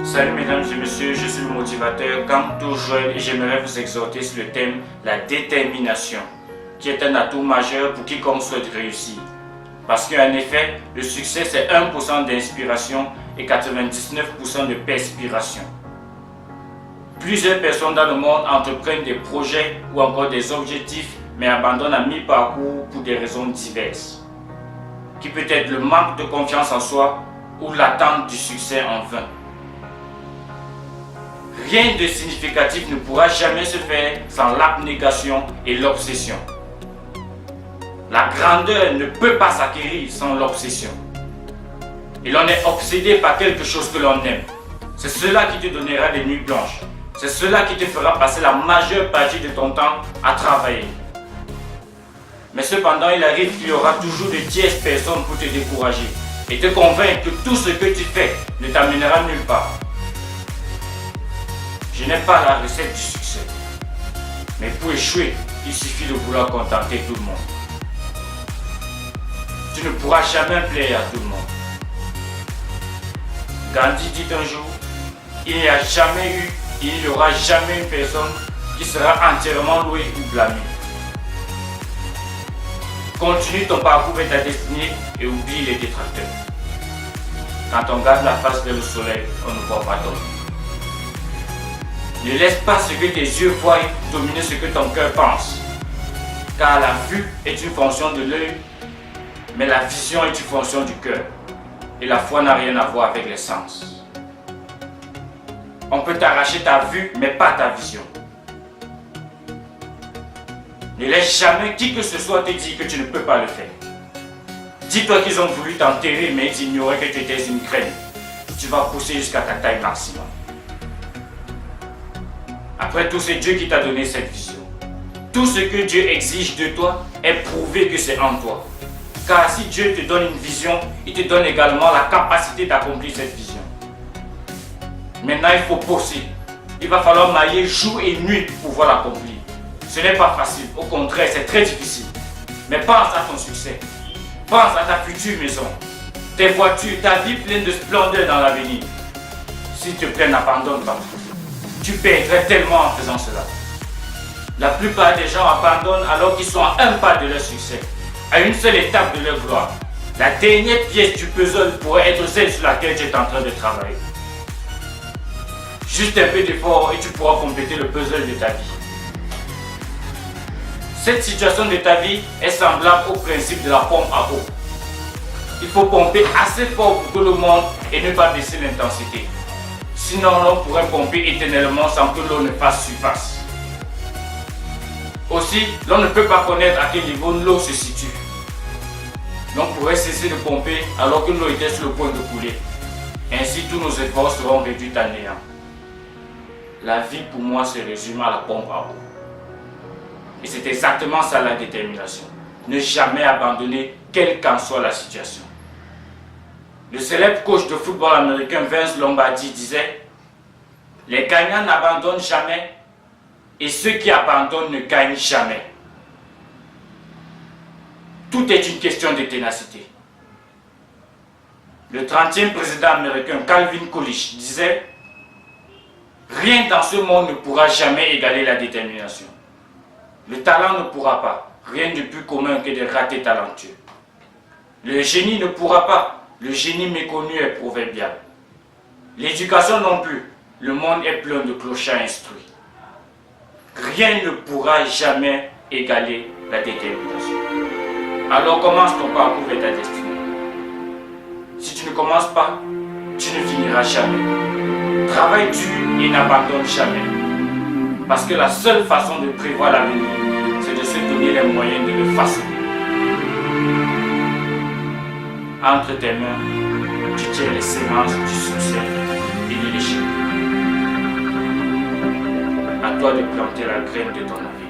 Salut mesdames et messieurs, je suis le motivateur Kanto Joël et j'aimerais vous exhorter sur le thème la détermination, qui est un atout majeur pour quiconque souhaite réussir. Parce qu'en effet, le succès c'est 1% d'inspiration et 99% de perspiration. Plusieurs personnes dans le monde entreprennent des projets ou encore des objectifs mais abandonnent à mi-parcours pour des raisons diverses. Qui peut être le manque de confiance en soi ou l'attente du succès en vain. Rien de significatif ne pourra jamais se faire sans l'abnégation et l'obsession. La grandeur ne peut pas s'acquérir sans l'obsession. Et l'on est obsédé par quelque chose que l'on aime. C'est cela qui te donnera des nuits blanches. C'est cela qui te fera passer la majeure partie de ton temps à travailler. Mais cependant, il arrive qu'il y aura toujours de tierces personnes pour te décourager et te convaincre que tout ce que tu fais ne t'amènera nulle part. Je n'ai pas la recette du succès. Mais pour échouer, il suffit de vouloir contenter tout le monde. Tu ne pourras jamais plaire à tout le monde. Gandhi dit un jour, il n'y a jamais eu, il n'y aura jamais une personne qui sera entièrement louée ou blâmée. Continue ton parcours vers ta destinée et oublie les détracteurs. Quand on garde la face vers le soleil, on ne voit pas d'ombre. Ne laisse pas ce que tes yeux voient dominer ce que ton cœur pense. Car la vue est une fonction de l'œil, mais la vision est une fonction du cœur. Et la foi n'a rien à voir avec les sens. On peut t'arracher ta vue, mais pas ta vision. Ne laisse jamais qui que ce soit te dire que tu ne peux pas le faire. Dis-toi qu'ils ont voulu t'enterrer, mais ils ignoraient que tu étais une graine. Tu vas pousser jusqu'à ta taille maximum. Après tout, c'est Dieu qui t'a donné cette vision. Tout ce que Dieu exige de toi est prouvé que c'est en toi. Car si Dieu te donne une vision, il te donne également la capacité d'accomplir cette vision. Maintenant, il faut bosser. Il va falloir mailler jour et nuit pour pouvoir l'accomplir. Ce n'est pas facile, au contraire, c'est très difficile. Mais pense à ton succès. Pense à ta future maison, tes voitures, ta vie pleine de splendeur dans l'avenir. S'il te plaît, n'abandonne pas. Tu perdrais tellement en faisant cela. La plupart des gens abandonnent alors qu'ils sont à un pas de leur succès, à une seule étape de leur gloire. La dernière pièce du puzzle pourrait être celle sur laquelle tu es en train de travailler. Juste un peu d'effort et tu pourras compléter le puzzle de ta vie. Cette situation de ta vie est semblable au principe de la pompe à eau. Il faut pomper assez fort pour tout le monde et ne pas baisser l'intensité. Sinon, l'on pourrait pomper éternellement sans que l'eau ne fasse surface. Aussi, l'on ne peut pas connaître à quel niveau l'eau se situe. L'on pourrait cesser de pomper alors que l'eau était sur le point de couler. Ainsi, tous nos efforts seront réduits à néant. La vie pour moi se résume à la pompe à eau. Et c'est exactement ça la détermination. Ne jamais abandonner, quelle qu'en soit la situation. Le célèbre coach de football américain Vince Lombardi disait « Les gagnants n'abandonnent jamais et ceux qui abandonnent ne gagnent jamais. » Tout est une question de ténacité. Le 30e président américain Calvin Coolidge disait « Rien dans ce monde ne pourra jamais égaler la détermination. Le talent ne pourra pas, rien de plus commun que des ratés talentueux. Le génie ne pourra pas, le génie méconnu est proverbial. L'éducation non plus, le monde est plein de clochards instruits. Rien ne pourra jamais égaler la détermination. Alors commence ton parcours vers ta destinée. Si tu ne commences pas, tu ne finiras jamais. Travaille dur et n'abandonne jamais. Parce que la seule façon de prévoir l'avenir, c'est de se donner les moyens de le façonner. Entre tes mains, tu tiens les semences du succès et de l'échec. À toi de planter la graine de ton avenir.